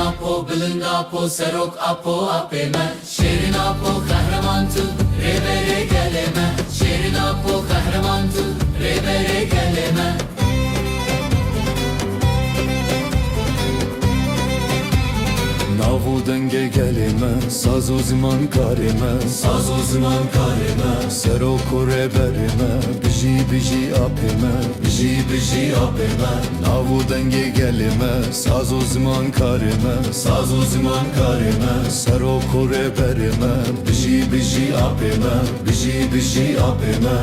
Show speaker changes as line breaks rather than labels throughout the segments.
apo, bilind apo, serok apo, apeme. Şerin apo, kahraman tu, rebere geleme. Şerin apo, kahraman tu, rebere geleme.
Navu denge geleme, saz o zaman kareme.
Saz o zaman kareme.
Sero kore bereme, biji biji apeme.
Biji biji apeme.
Navu denge geleme, saz o zaman kareme.
Saz o zaman kareme.
Sero kore bereme, biji biji apeme.
Biji biji apeme.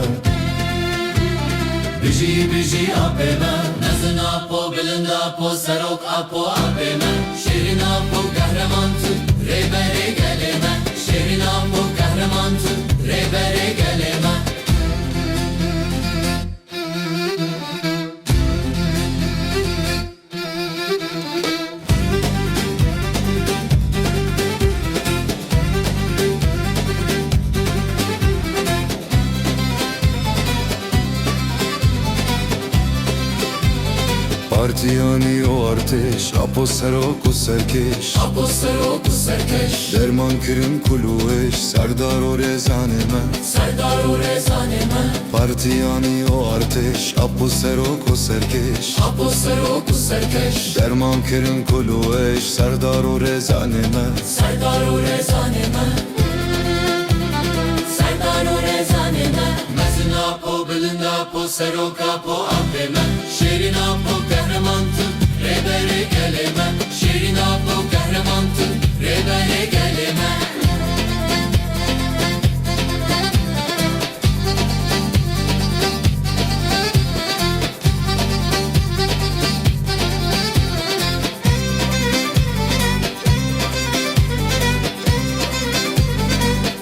Biji biji apeme. Nazın apo, bilind apo, serok apo, apeme. Şerin apo, kahraman tu, rebere geleme. Şerin apo, kahraman tu, rebere geleme.
Parti yanıyor ateş, apo serok o serkeş.
Apo serok o serkeş.
Derman kirin kulu eş, serdar o rezaneme.
Serdar o rezaneme.
Parti yanıyor ateş, apo serok o serkeş.
Apo serok o serkeş.
Derman kirin kulu eş, serdar o rezaneme.
Serdar o rezaneme. Serdar o rezaneme. Mezin apo, bilind apo, serok apo, apeme. Şerin apo, kahraman tu, rebere geleme. Şerin apo, kahraman tu, rebere geleme.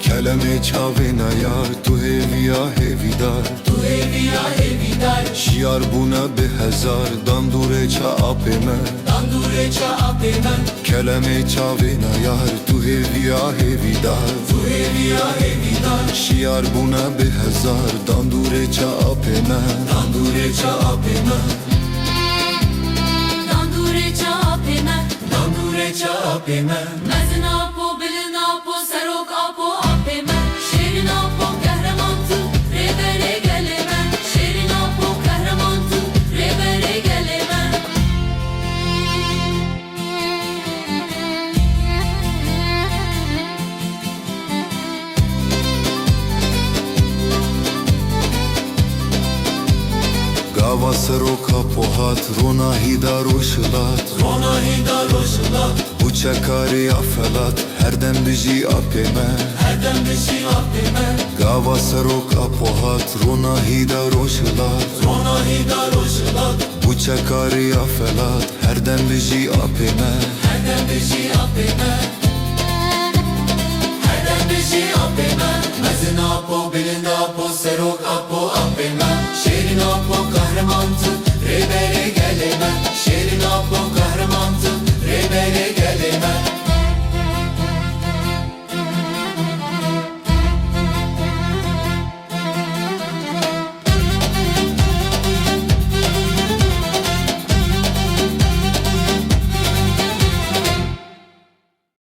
Keleme çavena yar, tu heviya hevidar.
Tu heviya hevidar.
Şiar buna be hezar, dandure ça apeme.
Dandure ça apeme.
Keleme çavena yar, tu heviya hevidar.
Tu heviya hevidar.
Şiar buna be hezar, dandure ça apeme.
Dandure ça apeme.
Dandure ça apeme.
Dandure ça apeme.
Mezin apo, bilind apo, serok apo, apeme. Şerin apo, kahraman tu, rebere geleme. Şerin apo, kahraman tu, rebere geleme.
Gava serok apo hat, rona hida roşlat.
Rona hida roşlat.
Bu çekari afelat, herden biji apeme.
Herden bir şey apeme.
Gava serok apo hat, rona hida roşlat.
Rona hida roşlat.
Bu çekari afelat, herden biji apeme.